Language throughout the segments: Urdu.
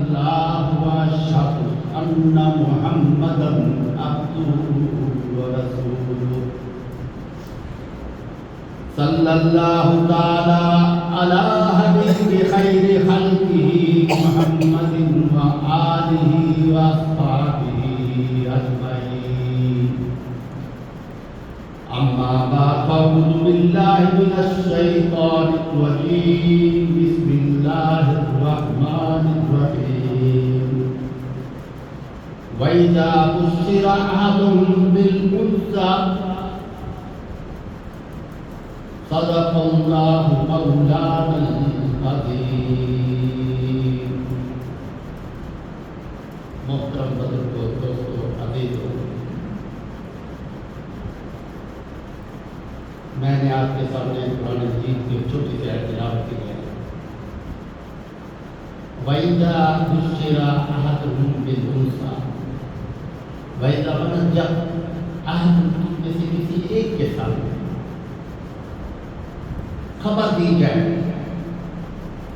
الله وأشهد أن محمدا عبده ورسوله صلى الله تعالى على حبيب خير خلقه محمد وآله وأصحابه أجمعين. أما بعد فأعوذ بالله من الشيطان الرجيم. بسم الله الرحمن الرحيم. وإذا بشر أحدهم بالأنثى صدق الله مولانا العظيم. محترم بزرگوں، دوستوں، عزیزوں، میں نے آپ کے سامنے قرآن مجید کی چھوٹی سی آیت تلاوت کی ہے. وَإِذَا بُشِّرَ أَحَدُهُم بِالْأُنثَىٰ، وَإِذَا مطلب جب احد تم میں سے کسی ایک کے سامنے خبر دی جائے،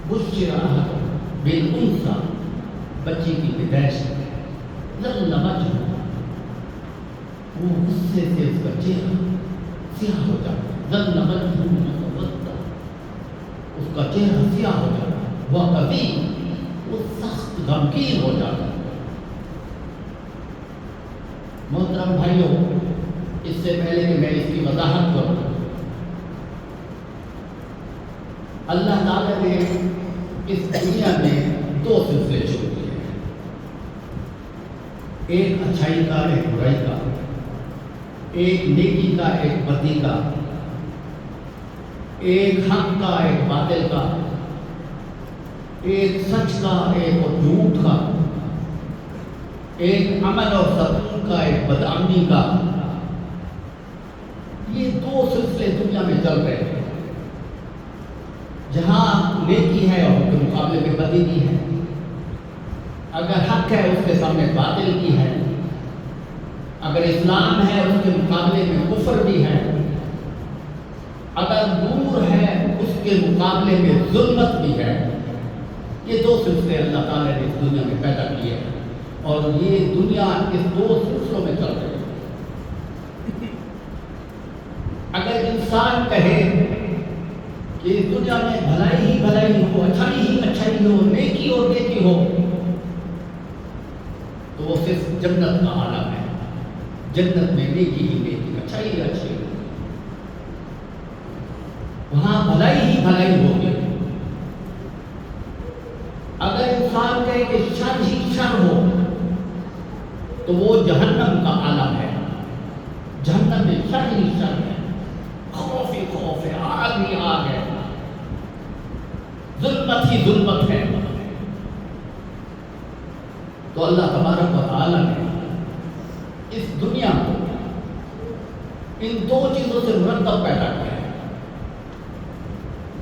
بُشِّرَ أَحَدُهُم بِالْأُنثَىٰ، بچی کی پیدائش ہے، ظل وجهه، وہ غصے سے اس کا چہرہ سیاہ ہو جاتا ہے. ظل وجهه مسودًا، اس کا چہرہ سیاہ ہو جاتا ہے. وَقَدِيمٌ، وہ سخت غمگین ہو جاتا ہے. محترم بھائیوں، اس سے پہلے کہ میں اس کی وضاحت کروں، اللہ تعالیٰ نے اس دنیا میں دو سلسلے شروع کیے ہیں، ایک اچھائی کا، ایک برائی کا، ایک نیکی کا، ایک بدی کا، ایک حق کا، ایک باطل کا، ایک سچ کا، ایک جھوٹ کا، ایک عمل اور سکون کا، ایک بدعملی کا. یہ دو سلسلے دنیا میں چل رہے ہیں. جہاں نیکی ہے اور اس کے مقابلے میں بدی بھی ہے، اگر حق ہے اس کے سامنے باطل بھی ہے، اگر اسلام ہے اس کے مقابلے میں کفر بھی ہے، اگر نور ہے اس کے مقابلے میں ظلمت بھی ہے. یہ دو سلسلے اللہ تعالیٰ نے اس دنیا میں پیدا کیے ہیں اور یہ دنیا اس دو سلسلوں میں چل رہی ہے. اگر انسان کہے کہ اس دنیا میں بھلائی ہی بھلائی ہو، اچھائی ہی اچھائی ہو، نیکی اور نیکی ہو، تو وہ صرف جنت کا عالم ہے. جنت میں نیکی ہی نیکی، اچھائی ہی اچھی ہو، وہاں بھلائی ہی بھلائی ہوگی. اگر انسان کہے کہ شر ہی شر ہو تو وہ جہنم کا عالم ہے. جہنم میں شر ہی شر ہے، خوف ہی خوف ہے، آگ ہی آگ ہے، ظلمت ہی ظلمت ہے. تو اللہ تبارک و تعالیٰ نے اس دنیا کو ان دو چیزوں سے مرتب پیدا کیا ہے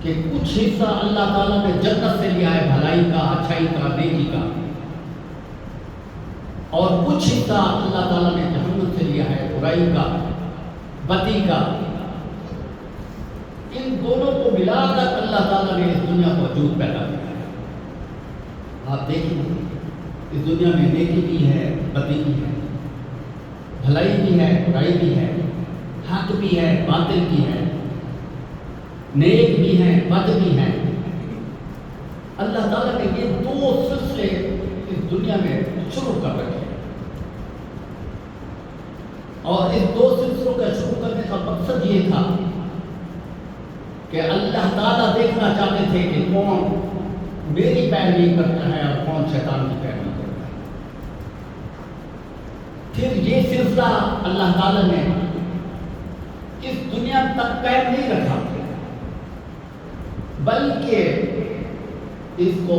کہ کچھ حصہ اللہ تعالیٰ نے جنت سے لیا ہے، بھلائی کا، اچھائی کا، نیکی کا، اور کچھ حصہ اللہ تعالیٰ نے جہنم سے لیا ہے، برائی کا، بدی کا. ان دونوں کو ملا کر اللہ تعالیٰ نے اس دنیا کو وجود پیدا کیا ہے. آپ دیکھیں اس دنیا میں نیکی بھی ہے، بدی بھی ہے، بھلائی بھی ہے، برائی بھی ہے، حق بھی ہے، باطل بھی ہے، نیک بھی ہیں، بد بھی ہیں. اللہ تعالیٰ نے یہ دو سلسلے اس دنیا میں شروع کر رکھے ہیں اور اس دو سلسلوں کا شروع کرنے کا مقصد یہ تھا کہ اللہ تعالیٰ دیکھنا چاہتے تھے کہ کون میری پیروی کرتا ہے اور کون شیطان کی پیروی کرتا ہے. پھر یہ سلسلہ اللہ تعالیٰ نے اس دنیا تک قائم نہیں رکھا، بلکہ اس کو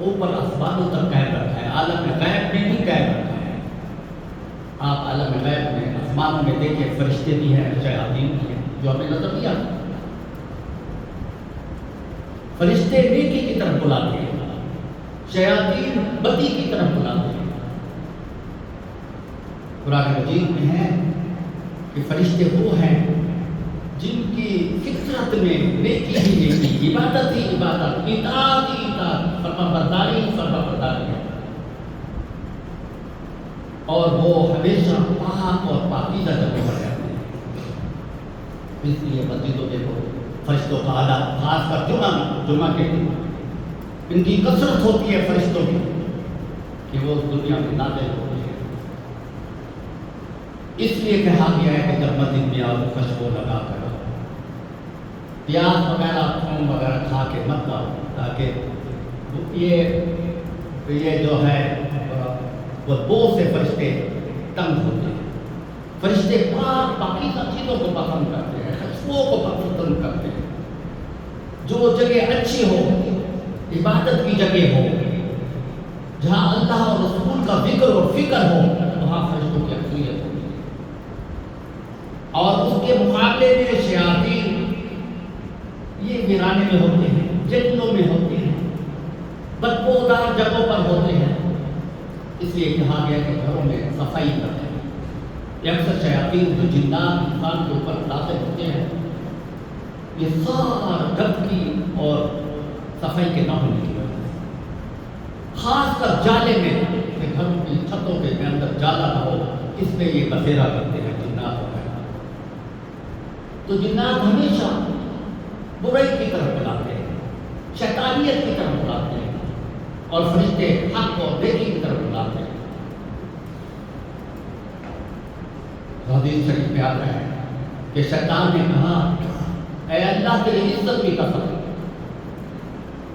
اوپر آسمانوں تک قائم رکھا ہے، عالم غیب میں بھی قائم رکھا ہے. آپ عالم غیب میں آسمانوں میں دیکھیں، فرشتے بھی ہیں، شیاطین بھی ہیں جو ہمیں نظر نہیں آتے. فرشتے نیکی کی طرف بلاتے ہیں، شیاطین بدی کی طرف بلاتے ہیں. قرآن مجید میں ہے کہ فرشتے وہ ہیں جن کی فطرت میں نیکی ہی نیکی، عبادت ہی عبادت، اطاعت ہی اطاعت، فرما برداری ہی فرما برداری ہے. اور وہ ہمیشہ پاک اور پاکیزہ جگہوں پر رہتے ہیں. اس لیے مسجدوں دیکھو فرشتوں کا آداب، خاص کر جمعہ کے دن ان کی کثرت ہوتی ہے فرشتوں کی کہ وہ اس دنیا میں نازل ہوتے ہیں. اس لیے کہا گیا ہے کہ جب مسجد میں آؤ تو خوشبو لگا کر آؤ، پیاز وغیرہ تھوم وغیرہ کھا کے مت آؤ، تاکہ یہ جو ہے وہ بو سے فرشتے تنگ ہوتے ہیں. فرشتے پاک پاکیزہ چیزوں کو پسند کرتے ہیں، خوشبوؤں کو پسند کرتے ہیں. جو جگہ اچھی ہو، عبادت کی جگہ ہو، جہاں اللہ اور رسول کا ذکر اور فکر ہو، وہاں فرشتوں کی اکثریت ہوتی ہے. اور اس کے مقابلے میں شیاطین یہ ویرانے میں ہوتے ہیں، جنگلوں میں ہوتے ہیں، بدبودار جگہوں پر ہوتے ہیں. اس لیے کہا گیا کہ گھروں میں صفائی کرتے ہیں. یہ اکثر شیاطین جو جنات انسان کے اوپر نازل ہوتے ہیں، یہ سارا گندگی اور صفائی کے نہ ہونے کی وجہ سے، خاص کر جالے میں کہ گھروں کی چھتوں کے اندر جالا نہ ہو، اس میں یہ بسیرا کرتے ہیں جنات وغیرہ. تو جنات ہمیشہ برائی کی طرف بلاتے ہیں، شیطانیت کی طرف بلاتے ہیں، اور فرشتے حق اور نیکی کی طرف بلاتے ہیں. حدیث شریف میں آتا ہے کہ شیطان نے کہا، اے اللہ تیری عزت کی قسم،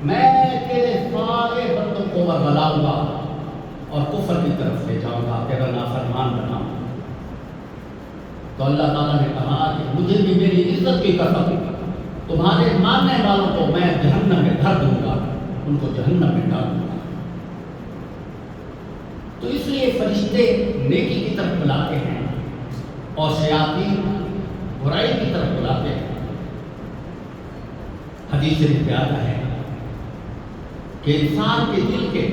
میں تیرے سارے بندوں کو ورگلاؤں گا اور کفر کی طرف لے جاؤں گا، تیرا نافرمان بناؤں گا. تو اللہ تعالیٰ نے کہا کہ مجھے بھی میری عزت کی قسم، تمہارے ماننے والوں کو میں جہنم میں دھر دوں گا، ان کو جہنم میں ڈال دوں گا. تو اس لیے فرشتے نیکی کی طرف بلاتے ہیں اور شیاطین برائی کی طرف بلاتے ہیں. حدیث شریف میں آتا ہے کہ انسان کے دل کے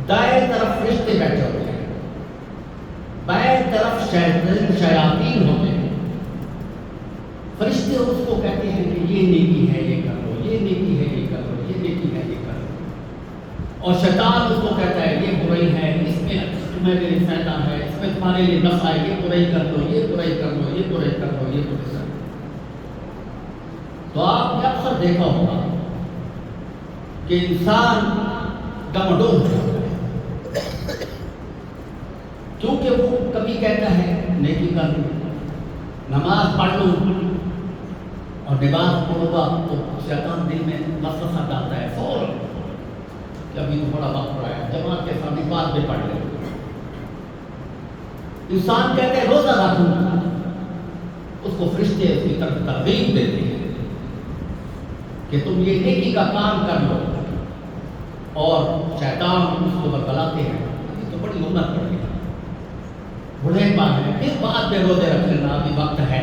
دائیں طرف فرشتے بیٹھے ہوتے ہیں، بائیں طرف شیاطین ہوتے ہیں. فرشتے اس کو کہتے ہیں کہ یہ نیکی ہے یہ کر لو، یہ نیکی ہے یہ کر لو، یہ نیکی ہے یہ کر لو. اور شیطان اس کو کہتا ہے یہ برائی ہے، اس میں تمہارے لیے فائدہ ہے، اس میں تمہارے لیے نفع ہے، یہ برائی کر لو، یہ برائی کر لو، یہ برائی کر لو، یہ برائی کر لو. تو آپ نے اکثر دیکھا ہوگا کہ انسان ڈمڈول ہو جاتا ہے، کیونکہ وہ کبھی کہتا ہے نیکی کر لوں، نماز پڑھ لوں، اور نماز پڑھوں گا تو شیطان دل میں وسوسہ ڈالتا ہے فوراً کہ ابھی تھوڑا وقت پڑا ہے، جماعت کے سامنے بعد میں پڑھ لیں. انسان کہتے ہیں روزہ رکھوں، اس کو فرشتے اس کی طرف ترغیب دیتے ہیں کہ تم یہ نیکی کا کام کر لو، اور شیطان اس کو بتلاتے ہیں ابھی تو بڑی عمر پڑ گئی، بڑھے پان ہے، پھر بعد میں روزے رکھ لینا، ابھی وقت ہے،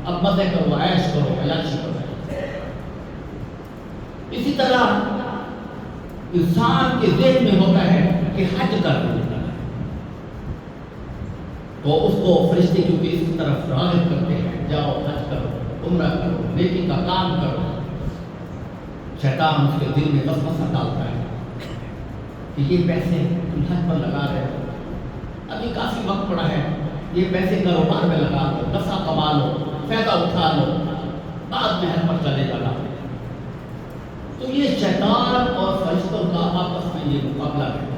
اب مزے کرو، عیش کرو، عیاشی کرو. اسی طرح انسان کے ذہن میں ہوتا ہے کہ حج کر دو، تو اس کو فرشتے کیونکہ اس طرف راغب کرتے ہیں، جاؤ حج کرو، عمرہ کرو، نیکی کا کام کرو. شیطان اس کے دل میں وسوسہ ڈالتا ہے کہ یہ پیسے تم حج پر لگا رہے ہو، ابھی کافی وقت پڑا ہے، یہ پیسے کاروبار میں لگا لو، نفع کما لو، فائدہ اٹھا لو، بعد میں حج پر چلے جانا. تو یہ شیطان اور فرشتوں کا آپس میں یہ مقابلہ ہے،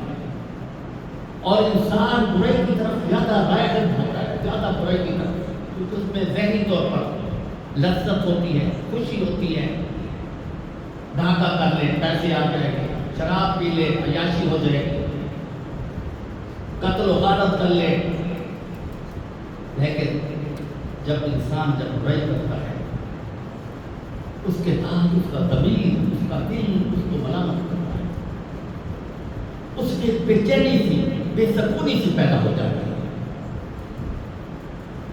اور انسان برائی کی طرف زیادہ راغب ہوتا ہے، زیادہ برائی کی طرف، کیونکہ اس میں ذہنی طور پر لذت ہوتی ہے، خوشی ہوتی ہے. دھاکہ کر لے، پیسے آ جائیں گے، شراب پی لے، عیاشی ہو جائے گی، قتل و غارت کر لے. لیکن جب انسان جب برائی کرتا ہے، اس کے بعد اس کا ضمیر، اس کا دل اس کو ملامت کرتا ہے، اس کی بے چینی سی، بے سکونی سی پیدا ہو جاتی ہے.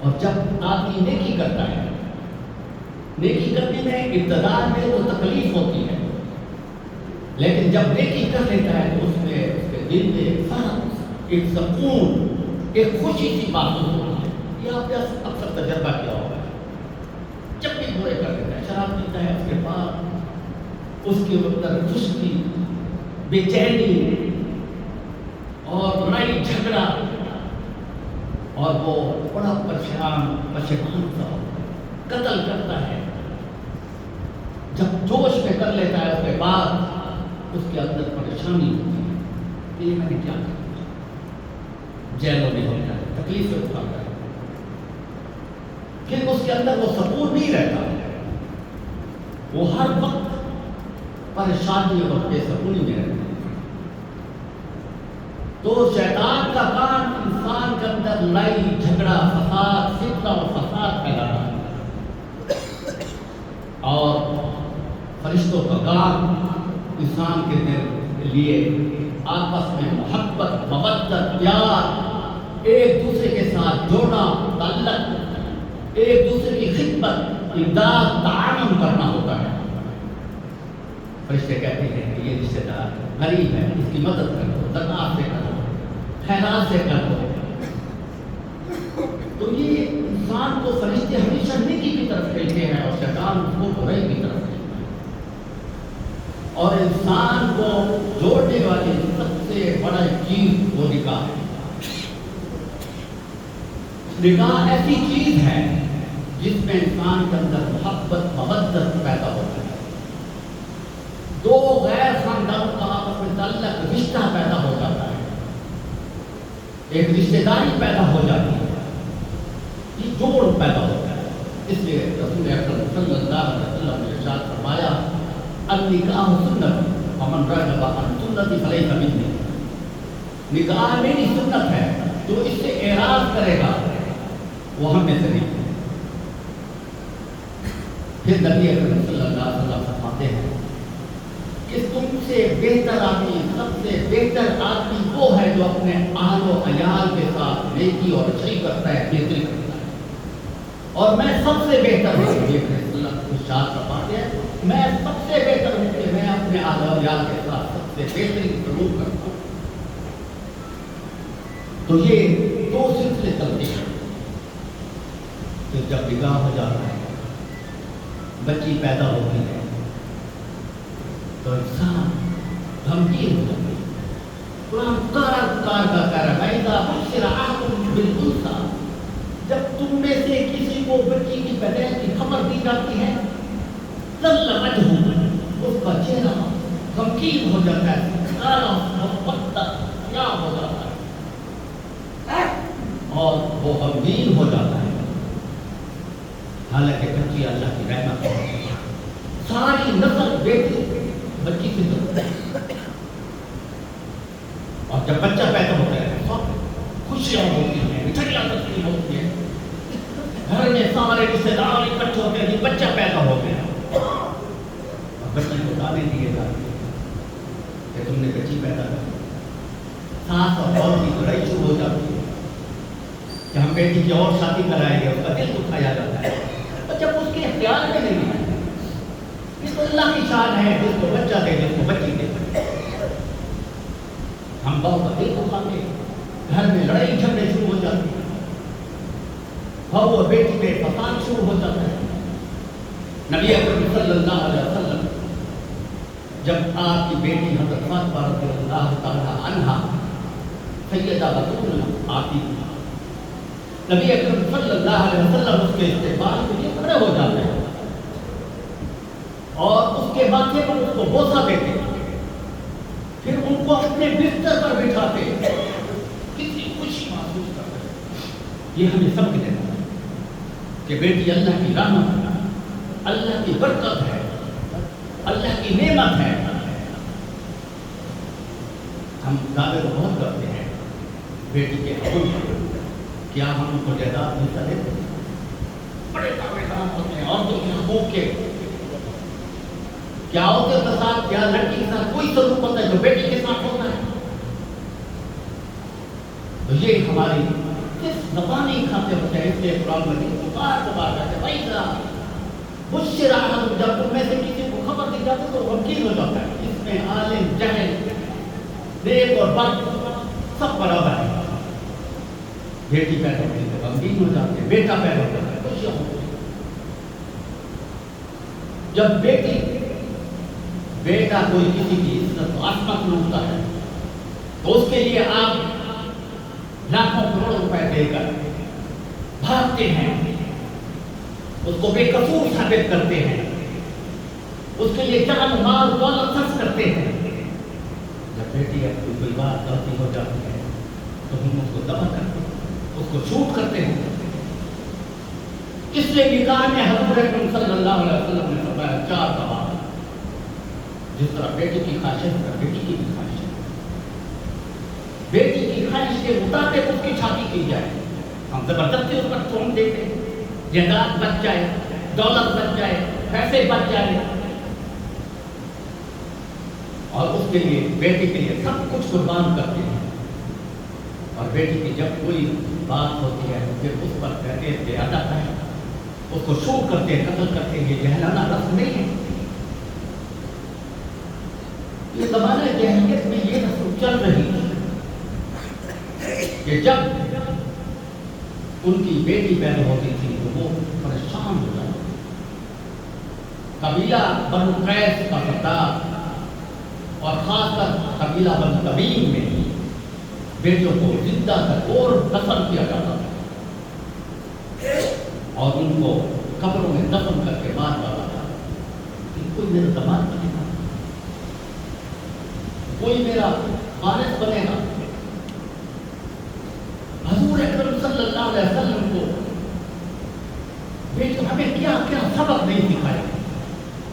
اور جب آدمی نیکی کرتا ہے، نیکی کرنے میں ابتدا میں تو تکلیف ہوتی ہے، لیکن جب نیکی کر لیتا ہے تو اس میں اس کے دل میں ایک سکون، ایک خوشی سی محسوس ہوتی ہے. یہ آپ نے اکثر تجربہ کیا ہوگا، جب بھی برے کر دیتا ہے، شراب پیتا ہے، اس کے بعد اس کے اندر خشکی، بے چینی اور لڑائی جھگڑا پشیمان سا قتل کرتا ہے، جب جوش میں کر لیتا ہے اس کے بعد اس کے اندر پریشانی ہوتی ہے کہ یہ میں نے کیا کیا، جیلوں میں ہوتا ہے، تکلیف سے اٹھاتا ہے، پھر اس کے اندر وہ سکون نہیں رہتا، وہ ہر وقت پریشانی اور بے سکونی میں رہتا ہے۔ تو شیطان کا کام انسان کے اندر لڑائی جھگڑا فساد فتنہ اور فساد پھیلانا ہے، اور فرشتوں کا کام انسان کے لیے آپس میں محبت مودت پیار ایک دوسرے کے ساتھ جوڑنا تعلق ایک دوسرے کی خدمت امداد تعاون کرنا ہوتا ہے۔ فرشتے کہتے ہیں کہ یہ رشتے دار غریب ہے، اس کی مدد کر دو، زکات سے کر دو، خیرات سے کر دو۔ تو یہ انسان کو فرشتے ہمیشہ نیکی کی طرف کہتے ہیں اور شیطان اس کو برائی کی طرف کہتے ہیں، اور انسان کو جوڑنے والی سب سے بڑا چیز وہ نکاح ہے۔ نکاح ایسی چیز ہے جس میں انسان کے اندر محبت مودت پیدا ہوتا ہے، دو غیر خاندانوں کا آپس میں تعلق رشتہ پیدا ہو جاتا ہے، ایک رشتہ داری پیدا ہو جاتی ہے، یہ جوڑ پیدا ہوتا ہے۔ اس لیے رسول اکرم صلی اللہ علیہ وسلم نے ارشاد فرمایا النکاح سنت فمن رغب عن سنتی فلیس منی، نکاح میری سنت ہے، جو اس سے اعراض کرے گا وہ ہم میں سے نہیں۔ پھر نبی اکرم صلی اللہ علیہ وسلم فرماتے ہیں کہ تم سے بہتر آدمی سب سے بہتر آدمی وہ ہے جو اپنے اہل و عیال کے ساتھ نیکی اور اچھائی کرتا ہے، بہتری کرتا ہے، اور میں سب سے بہتر ہوں۔ یہ اللہ ارشاد فرماتے ہیں میں سب سے بہتر ہوں کہ میں اپنے اہل و عیال کے ساتھ سب سے بہترین سلوک کرتا ہوں۔ تو یہ دو سلسلے چلتے ہیں۔ تو جب نکاح ہو جاتا ہے، بچی پیدا ہوتی ہے، تو انسان غمگین ہو جاتا ہے۔ قرآن کار کا کہہ رہا ہے اذا بشر احدکم بالانثى، جب تم میں سے کسی کو بچی کی پیدائش کی خبر دی جاتی ہے، ظل وجهه، اس کا چہرہ غمگین ہو جاتا ہے، کالا کیا ہو جاتا ہے، اور وہ غمگین ہو جاتا ہے، حالانکہ بچی اللہ کی رحمت ہے، ساری نسل بیٹی بچی کی ضرورت ہے، اور جب بچہ پیدا ہوتا ہے سب خوشیاں ہوتی ہیں، مٹھائیاں تقسیم ہوتی ہیں، گھر میں سارے رشتے دار اکٹھے ہوتے ہیں، بچہ پیدا ہو گیا، اور بچے کو دانے دیے جاتے ہیں کہ تم نے بچی پیدا کر، ساس اور بہو کی لڑائی شروع ہو جاتی ہے کہ ہم بیٹی کی اور شادی کرائیں گے، اس کا دل دکھایا جاتا ہے، اور جب اس کے اختیار میں نہیں ہے، اس کو اللہ کی شان ہے، جس کو بچہ دے جس کو بچی دے، ہم بہو کا دل دکھاتے ہیں، گھر میں لڑائی جھگڑے شروع ہو جاتے ہیں، بہو اور بیٹی میں فساد شروع ہو جاتا ہے۔ نبی اکرم صلی اللہ علیہ وسلم جب آپ کی بیٹی حضرت فاطمہ رضی اللہ تعالی عنہا سیدہ بطول آتی تھی، نبی اکرم صلی اللہ علیہ وسلم اس کے استقبال کے لیے کھڑے ہو جاتے ہیں اور اس کے ماتھے پر اس کو بوسہ دیتے ہیں، پھر ان کو اپنے بستر پر بٹھاتے ہیں، کتنی خوشی محسوس کرتے ہیں۔ یہ ہمیں سمجھ دیتا ہے کہ بیٹی اللہ کی رحمت ہے، اللہ کی برکت ہے، اللہ کی نعمت ہے۔ ہم دعوے کو بہت کرتے ہیں بیٹی کے حقوق پر، کیا ہم ان کو جائیداد حصہ دیتے ہیں؟ بڑے دعوے دار ہوتے ہیں عورتوں کے حقوق کے، کیا عورتوں کے ساتھ کیا لڑکی کے ساتھ کوئی سلوک ہوتا ہے جو بیٹی کے ساتھ ہوتا ہے؟ تو یہ ہماری صرف زبانی کھاتے ہوتے ہیں، اس لیے قرآن مجید کو بار بار کہتے ہیں وَإِذَا بُشِّرَ أَحَدُكُم، جب تم میں سے کسی کو خبر دی جاتی تو غمگین ہو جاتا ہے۔ اس میں عالم جاہل نیک اور بد سب برابر ہے۔ بیٹی پیدا ہوتی ہے غمگین ہو جاتے ہیں، بیٹا پیدا ہوتا ہے خوشیاں ہوتی ہیں۔ جب بیٹا کوئی کسی کی عزت و عظمت میں ہوتا ہے تو اس کے لیے آپ لاکھوں کروڑوں روپے دے کر بھاگتے ہیں، اس کو بے قصور ثابت کرتے ہیں، اس کے لیے جان مال دولت خرچ کرتے ہیں۔ جب بیٹی اپنی کوئی بات غلطی ہو جاتی ہے تو ہم اس کو دبا کرتے ہیں، اس کو شوٹ کرتے ہیں۔ اس لیے نکاح میں حضور اکرم صلی اللہ علیہ وسلم نے فرمایا 4 گواہ، جس طرح بیٹی کی خواہش ہے اس طرح بیٹی کی بھی خواہش ہے، بیٹی کی خواہش کے مطابق اس کی شادی کی جائے۔ ہم زبردستی اس پر تھوم دیتے ہیں، جائیداد بچ جائے، دولت بچ جائے، پیسے بچ جائے، اور اس کے لیے بیٹی کے لیے سب کچھ قربان کرتے ہیں۔ اور بیٹی کی جب کوئی بات ہوتی ہے تو پھر اس پر کہتے ہیں بے ادب ہے، اس کو شوٹ کرتے ہیں، قتل کرتے ہیں۔ یہ جہلانہ رسم نہیں ہے، یہ زمانہ جاہلیت میں یہ رسم چل رہی ہے کہ جب ان کی بیٹی پیدا ہوتی تھی تو وہ پریشان ہو جاتے۔ قبیلہ بنو قیس کا سردار اور خاص کر قبیلہ بنو تمیم میں بیٹیوں کو زندہ اور دفن کیا جاتا تھا اور ان کو قبروں میں دفن کر کے مار ڈالا تھا کہ کوئی میرا داماد بنے گا، کوئی میرا وارث بنے گا۔ حضور اکرم صلی اللہ علیہ وسلم کو بیٹوں ہمیں کیا کیا سبق نہیں سکھایا،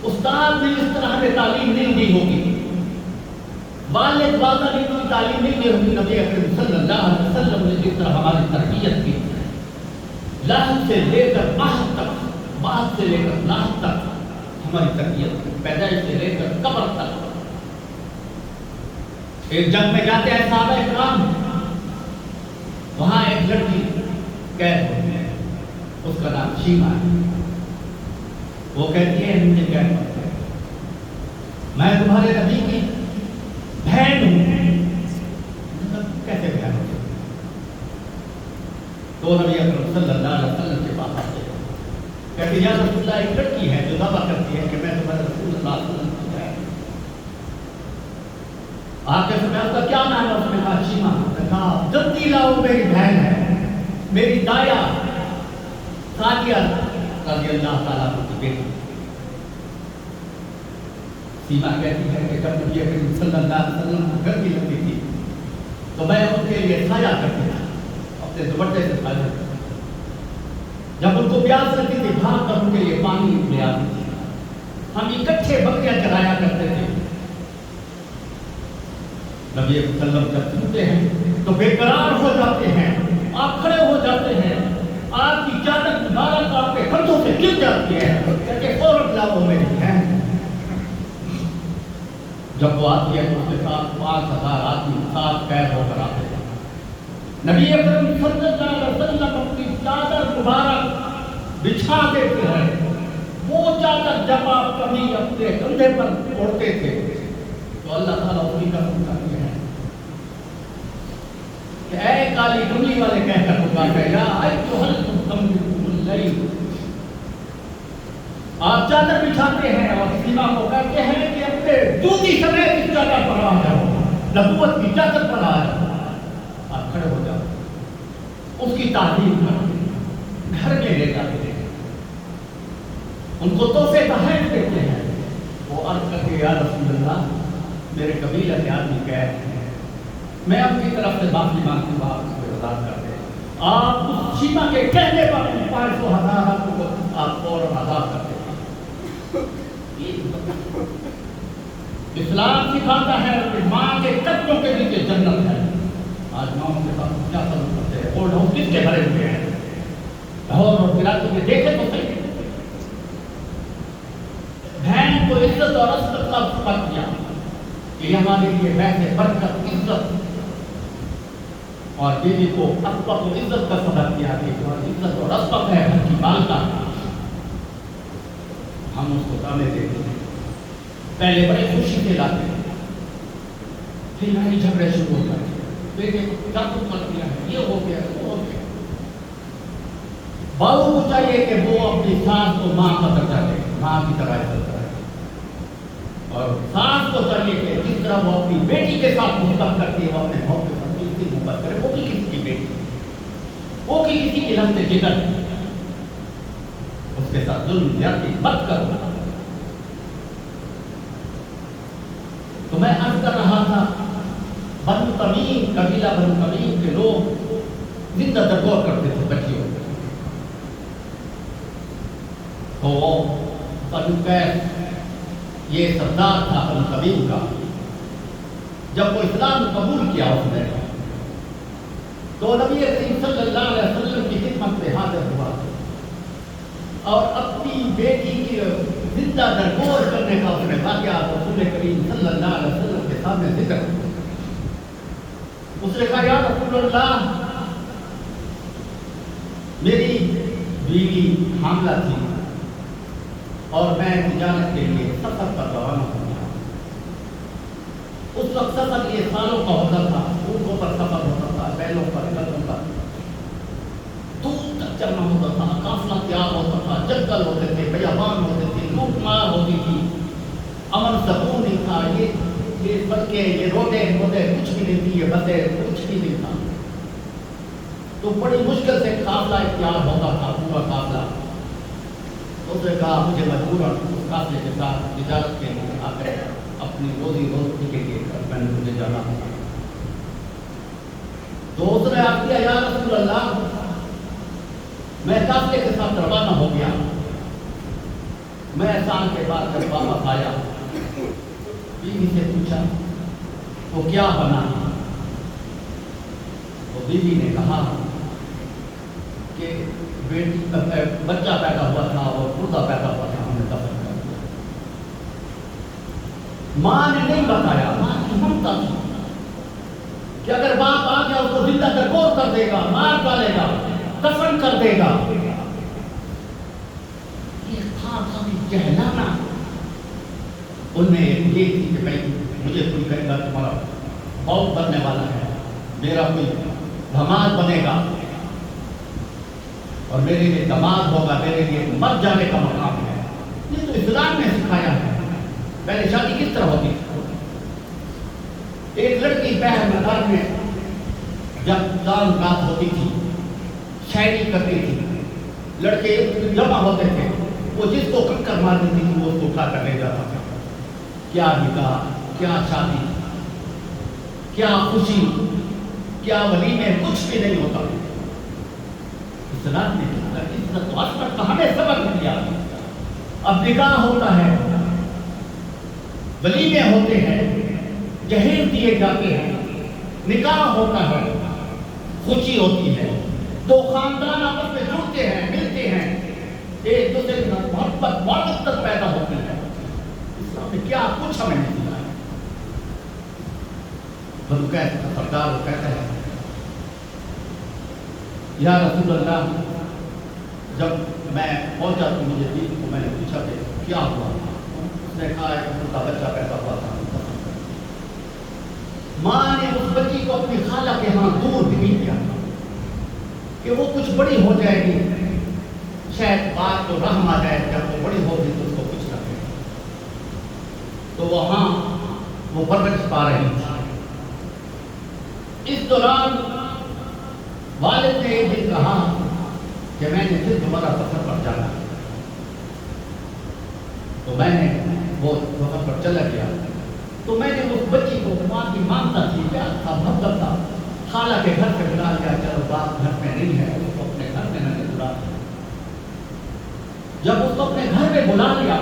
استاد نے اس طرح ہمیں تعلیم نہیں دی ہوگی، والد والدہ نے کوئی تعلیم نہیں دی ہوگی۔ نبی اکرم صلی اللہ علیہ وسلم نے جس طرح ہماری تربیت کی، لاہت سے لے کر مہد تک، مہد سے لے کر لاہت تک ہماری تربیت کی، پیدائش سے لے کر قبر تک۔ ایک جنگ میں جاتے ہیں صحابہ اکرام، وہاں ایک لڑکی قید ہوتی ہے، اس کا نام شیما ہے۔ وہ کہتی ہے مجھے قید مت کرو، میں تمہارے نبی کی بہن ہوں۔ کیسے بہن ہو؟ تو نبی اکرم صلی اللہ علیہ وسلم کے پاس آتے ہیں، کہتے ہیں یا رسول اللہ، ایک لڑکی ہے جو دعویٰ کرتی ہے کہ میں تمہارے رسول اللہ علیہ وسلم کی بہن ہوں۔ آپ کے سمجھا اس کا کیا نام ہے؟ اس نے کہا شیما۔ نے کہا جلدی لاؤ، میری بہن ہے، میری دایا سعدیہ رضی اللہ تعالیٰ عنہ کی بیٹی۔ سیما کہتی ہے کہ جب نبی اکرم صلی اللہ علیہ وسلم کو گرمی لگتی تھی تو میں ان کے لیے سایہ کرتی تھا، اپنے دوپٹے سے سایہ کرتی تھی۔ جب ان کو پیاس لگتی تھی بھاگ کر ان کے لیے پانی لے آتی تھی۔ ہم اکٹھے بکریاں چرایا کرتے تھے۔ نبی صلی اللہ علیہ وسلم جب سنتے ہیں تو بے قرار ہو جاتے ہیں، آپ کھڑے ہو جاتے ہیں، آپ کی چادر مبارک آپ کے کندھوں سے گر جاتی ہے، کہتے فوراً لاؤ میری بہن۔ جب وہ آتی ہے تو اس کے ساتھ 5000 آدمی ساتھ قید ہو کر آتے ہیں۔ نبی اکرم صلی اللہ علیہ وسلم اپنی چادر مبارک بچھا دیتے ہیں۔ وہ چادر جب آپ کبھی اپنے کندھے پر اوڑھتے تھے تو اللہ تعالیٰ اسی کا کرتے ہیں کہ اے کالی کملی والے کہہ کر پکارتے ہیں، یا ایھا المزمل اللیل۔ آپ چادر بچھاتے ہیں اور سیما کو کہتے ہیں کہ اپنے جوتی سمیت اس چادر پر آ جاؤ، نبوت کی چادر پر آ جاؤ۔ آپ کھڑے ہو جاؤ، اس کی تعظیم کرتے ہیں، گھر میں لے جاتے ہیں، ان کو تحفے تحائف دیتے ہیں۔ وہ عرض کرتے ہیں یا رسول اللہ، میرے قبیلہ کے آدمی قید ہیں، میں آپ کی طرف سے معافی مانگتی ہوں، آپ اس کو آزاد کر دیں۔ آپ اس شیما کے کہنے پر 500,000 کو آپ فوراً آزاد کر دیں۔ اسلام سکھاتا ہے کہ ماں کے قدموں کے نیچے جنت ہے۔ آج ماؤں کے ساتھ کیا سلوک کرتے ہیں؟ اولڈ ہاؤس کس کے بھرے ہوئے ہیں؟ لاہور اور کراچی میں دیکھے تو صحیح، بہن کو عزت اور عصمت کا فرق کیا کہ یہ ہمارے لیے ویسے برکت، عزت، اور بیوی کو عصمت و عزت کا سبق کیا کہ تمہاری عزت اور عصمت ہے گھر کی مالکہ۔ ہم اس کو تانے دیتے ہیں، پہلے بڑے خوشی سے لاتے ہیں، پھر ہماری جھگڑے شروع ہو جاتے ہیں، بیٹے کو کیا کچھ کر دیا ہے، یہ ہو گیا وہ ہو گیا۔ بہو کو چاہیے کہ وہ اپنی ساس کو ماں کا درجہ دے، ماں کی طرح عزت کرے، اور ساس کو چاہیے کہ جس طرح وہ اپنی بیٹی کے ساتھ محبت کرتی ہے وہ اپنے بہو کے ساتھ اسی محبت کرے، وہ بھی کسی کی بیٹی، وہ کہ کسی کی لفظ جگر اس کے ساتھ ظلم زیادتی مت کرو. تو میں عرض کر رہا تھا بنو تمیم قبیلہ بنو تمیم کے لوگ زندہ درگور کرتے تھے بچیوں کو. تو بنو قیس یہ سردار تھا بنو تمیم کا. جب وہ اسلام قبول کیا اس نے تو نبی کریم صلی اللہ علیہ وسلم کی خدمت میں حاضر ہوا اور اپنی بیٹی کی زندہ درگور کرنے کا اس نے واقعہ رسول کریم صلی اللہ علیہ وسلم کے سامنے ذکر کیا. اس نے کہا یا رسول اللہ میری بیوی حاملہ تھی اور میں تجارت کے لیے سفر پر روانہ ہوا. اس وقت سفر یہ سالوں کا ہوتا تھا. اونٹوں پر سفر ہوتا تھا, بیلوں پر, گدھوں پر, دور تک چلنا ہوتا تھا. قافلہ تیار ہوتا تھا, جنگل ہوتے تھے, بیابان ہوتے تھے, لوٹ مار ہوتی تھی, امن سکون نہیں تھا. یہ سڑکیں, یہ روڈیں کچھ بھی نہیں تھی, یہ بسیں کچھ بھی نہیں تھا. تو بڑی مشکل سے قافلہ تیار ہوتا تھا, پورا قافلہ. اس نے کہا مجھے مجبوراً اس قافلے کے ساتھ تجارت کے لیے آ کر اپنی روزی روٹی کے لیے میں نے مجھے جانا تھا. تو اس نے آپ کیا یا رسول اللہ میں قافلے کے ساتھ روانہ ہو گیا. میں سال کے بعد جب واپس آیا بیوی سے پوچھا وہ کیا بنا. تو بیوی نے کہا کہ بچہ پیدا ہوا تھا اور مردہ پیدا ہوا تھا, ہم نے دفن کر دیا. ماں نے نہیں بتایا. ماں کی ممتا تھی کہ اگر باپ آ گیا اس کو زندہ درگور کر دے گا, مار ڈالے گا, دفن کر دے گا. یہ تھا کہلانا. ان میں یہ تھی کہ بھائی مجھے کوئی کہے گا تمہارا باپ بننے والا ہے, میرا کوئی دھماد بنے گا اور میرے لیے دماد ہوگا, میرے لیے مر جانے کا مقام ہے. یہ تو اسلام نے سکھایا ہے. پہلے شادی کس طرح ہوتی ہے؟ ایک لڑکی پہر میدان میں جب دان رات ہوتی تھی شاعری کرتی تھی, لڑکے جمع ہوتے تھے, وہ جس کو کنکر مار دیتی تھی وہ اس کو اٹھا کر لے جاتا تھا. کیا نکاح, کیا شادی, کیا خوشی, کیا ولیمے, کچھ بھی نہیں ہوتا. اسلام نے تو عصمت کا ہمیں سبق دیا. اب نکاح ہوتا ہے, ولیمے ہوتے ہیں, جہیز دیے جاتے ہیں, نکاح ہوتا ہے, خوشی ہوتی ہے, دو خاندان آپس میں جڑتے ہیں, ملتے ہیں, ایک دوسرے کے ساتھ محبت محبت تک پیدا ہوتی ہے. اسلام نے کیا کچھ ہمیں نہیں دیا. بنو قیس کا سردار وہ کہتا ہے یا رسول اللہ جب میں پہنچا تو مجھے بیوی کو میں نے پوچھا کہ کیا ہوا. اس نے کہا کہ ان کا بچہ پیدا ہوا تھا. ماں نے اس بچی کو اپنی خالہ کے ہاں دور بھی نہیں کیا کہ وہ کچھ بڑی ہو جائے گی, شاید بات تو رحم آ جائے, جب وہ بڑی ہوگی تو اس کو کچھ رکھے. تو وہاں وہ پرورش پا رہی تھی. اس دوران والد نے ایک دن کہا کہ میں نے پھر دوبارہ سفر پر جانا. تو میں نے وہ سفر پر چلا گیا. تو میں نے اس بچی کو ماں کی مانتا تھی, پیار تھا, محبت تھا, خالہ کے گھر پہ بلا لیا. چلو باپ گھر میں نہیں ہے, اس کو اپنے گھر میں میں نے بلا لیا. جب اس کو اپنے گھر میں بلا لیا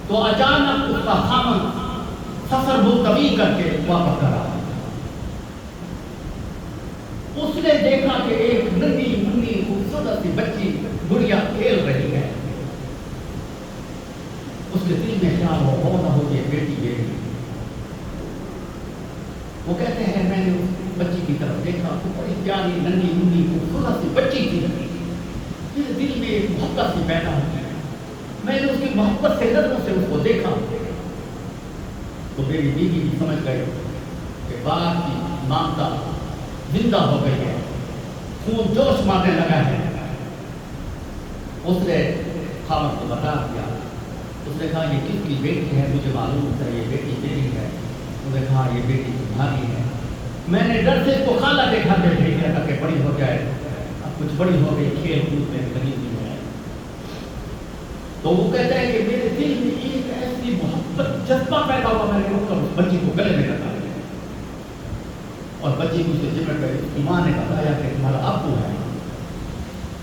تو اچانک اس کا خامن سفر ملتوی کر کے واپس کرا. اس نے دیکھا کہ ایک ننھی منھی خوبصورت سی بچی گڑیا کھیل رہی ہے. اس کے دل میں خیال ہو نہ ہو یہ بیٹی میری. وہ کہتے ہیں میں نے اس بچی کی طرف دیکھا تو بڑی پیاری ننھی منھی خوبصورت سی بچی تھی. میرے دل میں ایک محبت سی پیدا ہوئی. میں نے اس کی محبت سے نظروں سے اس کو دیکھا تو میری بیوی بھی سمجھ گئے کہ باپ کی مامتا زندہ ہو گئی ہے, خون جوش مارنے لگا ہے. اس نے خاوند کو بتا دیا. اس نے کہا یہ کس کی بیٹی ہے, مجھے معلوم تھا یہ بیٹی میری ہے. اس نے کہا یہ بیٹی تمہاری ہے. میں نے ڈر سے اس کو خالہ کے گھر میں بھیج دیا تاکہ بڑی ہو جائے. کچھ بڑی ہو گئی، کھیل کود میں خریدی ہے، تو وہ کہتا ہے کہ میرے دل میں ایک ایسی محبت جذبہ پیدا ہوا، میں نے روک کر اس بچی کو گلے میں لگا لیا اور بچی کو اسے چمٹ گئی۔ اس کی ماں نے بتایا کہ تمہارا ابو ہے،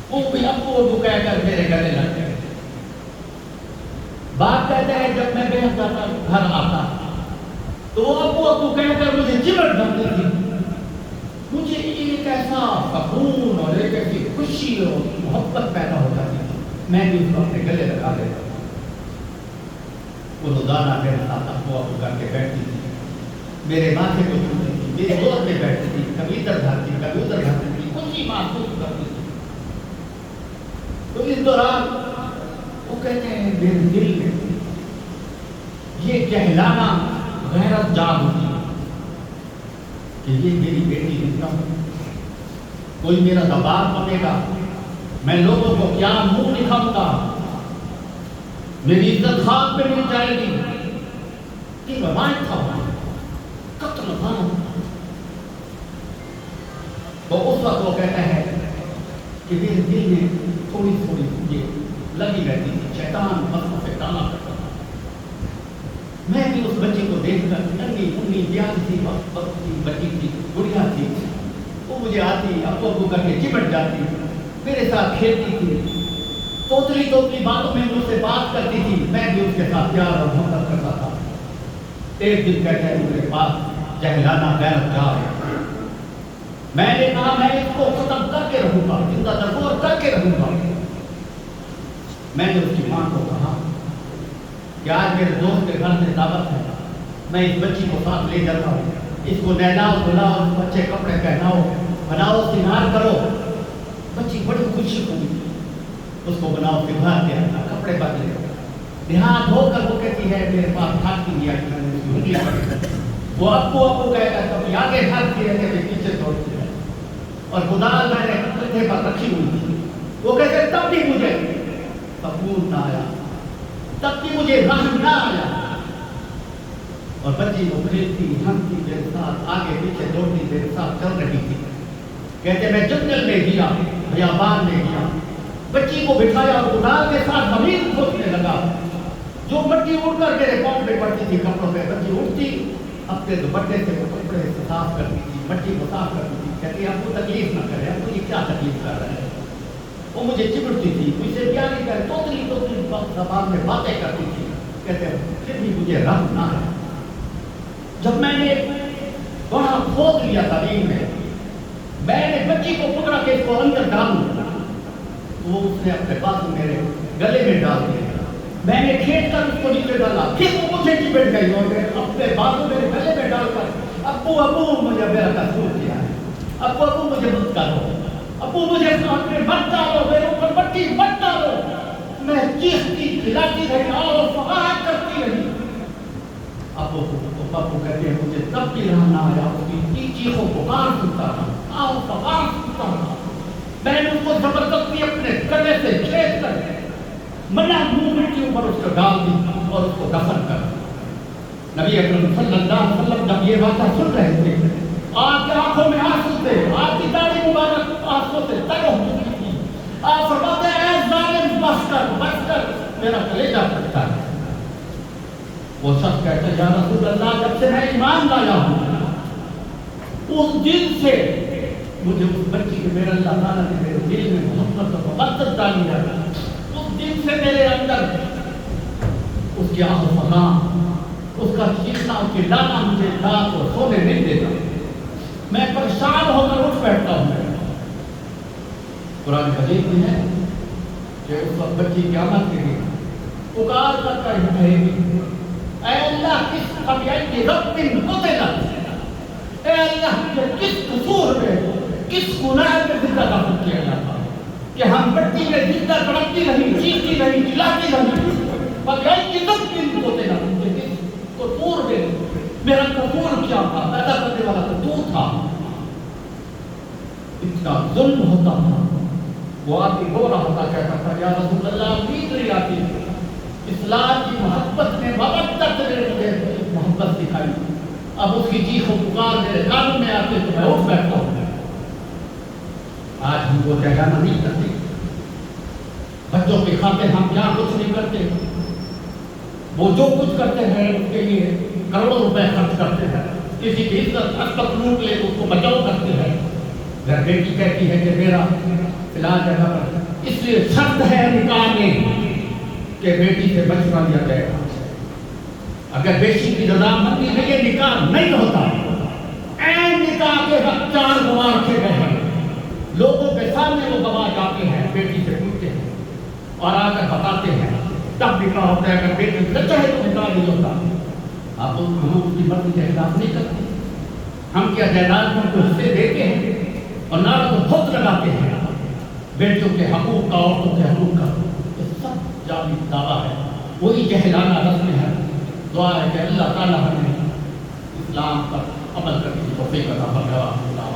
وہ بھی ابو کہہ کر میرے گلے لگ گئے۔ باپ کہتا ہے جب میں بہن جاتا گھر آتا تو وہ ابو کہہ کر مجھے چمٹ جاتی تھی، مجھے ایک ایسا سکون اور ایک ایسی خوشی اور محبت پیدا ہو جاتی تھی، میں بھی اس کو اپنے گلے لگا لیتا۔ وہ روزانہ میرے ساتھ ابو کر کے بیٹھتی تھی، میرے ماتھے کو چھوتی تھی، میری گود میں بیٹھتی تھی، کبھی ادھر جاتی کبھی ادھر جاتی تھی، خوشی محسوس کرتی تھی۔ تو اس دوران وہ کہتے ہیں میرے دل میں یہ کہلانا غیرت جاگ ہوتی ہے کہ یہ میری بیٹی زندہ ہو، کوئی میرا دباغ بنے گا، میں لوگوں کو کیا منہ دکھاؤں گا، میری عزت خاک پہ مل جائے گی، کہ روایت تھا قتل خانہ۔ تو اس وقت وہ کہتا ہے کہ میرے دل میں تھوڑی تھوڑی یہ لگی رہتی تھی، شیطان مسئلہ سے ڈالا کرتا تھا۔ میں بھی اس بچی کو دیکھ کر ننھی منھی پیاری سی بچی تھی، گڑیا تھی، وہ مجھے آتی ابو کر کے چمٹ جاتی، میرے ساتھ کھیلتی تھی، توتلی باتوں میں مجھ سے بات کرتی تھی، میں بھی اس کے ساتھ پیار اور محبت کرتا تھا۔ ایک دن کہتے ہیں میرے پاس جہلانا غیرت جا ہے، میں نے کہا میں اس کو ختم کر کے رہوں گا، زندہ درگور کر کے رہوں گا۔ میں نے اس کی ماں کو کہا کہ آج میرے دوست کے گھر میں دعوت ہے، میں اس بچی کو ساتھ لے جاتا ہوں، اس کو نہلاؤ دھلاؤ، اچھے کپڑے پہناؤ، بناؤ سنگار کرو۔ بچی بڑی خوشی ہوئی، اس کو بناؤ سنگار کے رکھا، کپڑے بدلے، دیہات ہو کر وہ کہتی ہے میرے پاس بھاگتی دیا کہ میں نے اس کی انگلیاں پکڑی۔ وہ ابو کہے گا کبھی آگے بھاگتی ہے کبھی پیچھے دوڑتی ہے، اور گودال میں نے کندھے پر رکھی ہوئی تھی۔ وہ کہتے تب بھی مجھے سکون نہ آیا، تب بھی مجھے رحم نہ آیا، اور بچی وہ کھیلتی ہنستی میرے ساتھ آگے پیچھے دوڑتی میرے ساتھ چل رہی تھی۔ کہتے میں جنگل میں گیا، بیابان میں گیا، بچی کو بٹھایا اور گودال کے ساتھ زمین کھودنے لگا، جو مٹی اڑ کر میرے پاؤں پہ پڑتی تھی، کپڑوں پہ، بچی اٹھتی اپنے دوپٹے سے وہ کپڑے صاف کرتی تھی، مٹی کو صاف کرتی تھی، کہتی آپ کو تکلیف نہ کرے، آپ کو یہ کیا تکلیف کر رہا ہے۔ وہ مجھے چمٹتی تھی، مجھے پیاری کر توتلی زبان میں باتیں کرتی تھی، کہتے پھر بھی مجھے رحم نہ آیا۔ جب میں نے بڑا کھود لیا زمین میں نے بچی کو پکڑا کے اس کو اندر ڈالوں، وہ اس نے اپنے پاس میرے گلے میں ڈال دیا، میں نے کھینچ کر اس کو نیچے ڈالا، پھر وہ مجھے چپٹ گئی اور اپنے بازو میرے گلے میں ڈال کر ابو مجھے میرا قصور کیا ہے، ابو مجھے مت کرو، ابو مجھے سامنے مت ڈالو، میرے اوپر مٹی مت ڈالو۔ میں چیختی کھلاتی رہی اور فقاہت کرتی رہی۔ ابو کہتے ہیں مجھے تب بھی رہنا آیا، اس کی چیخوں پکار سنتا رہا، آؤ پکار سنتا رہا۔ میں نے اس کو زبردستی اپنے گلے سے کھینچ کر منہ مٹی اوپر اس کو ڈال دی اور اس کو دفن کر دیا۔ نبی اکرم صلی اللہ علیہ وسلم جب یہ باتیں سن رہے تھے، آپ کی آنکھوں میں آنسو تھے، آپ کی داڑھی مبارک آنسو سے تر ہو چکی تھی۔ آپ فرماتے ہیں اے ظالم بس کر میرا کلیجہ پھٹتا ہے۔ وہ شخص کہتا ہے یا رسول اللہ جب سے میں ایمان لایا ہوں اس دن سے مجھے اس بچی کے میرے اللہ تعالیٰ نے میرے دل میں محبت اور مودت ڈالی ہے، اس دن سے میرے اندر اس کی آہ و فغاں، اس کا چیخنا، اس کی لانا مجھے رات کو سونے نہیں دیتا، میں پریشان ہو کر اٹھ بیٹھتا ہوں۔ قرآن حدیث میں ہے کہ اس وقت بچی قیامت کے لیے پکار کر کہے گی اے اللہ کس طبیعت کی رب قتلت، اے اللہ مجھے کس قصور میں کس گناہ میں زندہ داخل کیا جاتا کہ ہم مٹی میں زندہ تڑپتی رہی، چیختی رہی، چلاتی رہی، طبیعت کی رب قتلت، مجھے کس قصور میں، میرا قصور کیا تھا، پیدا کرنے والا تو تو تھا۔ اتنا ظلم ہوتا تھا۔ وہ آدمی رو رہا تھا، کہتا تھا یا رسول اللہ امید نہیں آتی، اسلام کی محبت نے مودت نے مجھے محبت دکھائی، اب اس کی چیخ و پکار میرے کانوں میں آتے تو میں اٹھ بیٹھتا ہوں۔ آج ہم کو جہانا نہیں کرتے، بچوں کے خاطر ہم کیا کچھ نہیں کرتے، وہ جو کچھ کرتے ہیں اس کے لیے کروڑوں روپے خرچ کرتے ہیں، کسی کی عزت حد تک لوٹ لے تو اس کو بچاؤ کرتے ہیں۔ اگر بیٹی کہتی ہے کہ میرا فلاں جگہ پر، اس لیے شرط ہے نکاح میں کہ بیٹی سے بچہ لیا جائے گا۔ اگر بیٹی کی رضامندی میں یہ نکاح نہیں ہوتا، عین نکاح کے وقت 4 گواہ رکھے گئے ہیں، لوگوں کے سامنے وہ گواہ جاتے ہیں، بیٹی سے پوچھتے ہیں اور آ کر بتاتے ہیں، تب نکاح ہوتا ہے۔ اگر بیٹی نہ چاہے تو نکاح نہیں ہوتا۔ آپ ہم اس کی مرضی کے خلاف نہیں کرتے، ہم کیا جائیداد میں کو حصے دیتے ہیں اور نعرہ کو بہت لگاتے ہیں بیٹیوں کے حقوق کا، عورتوں کے حقوق کا، یہ سب جعلی دعویٰ ہے، وہی جہلانہ رسم ہے۔ دعا ہے کہ اللہ تعالیٰ ہمیں اسلام پر عمل کرنے کی توفیق عطا فرمائے۔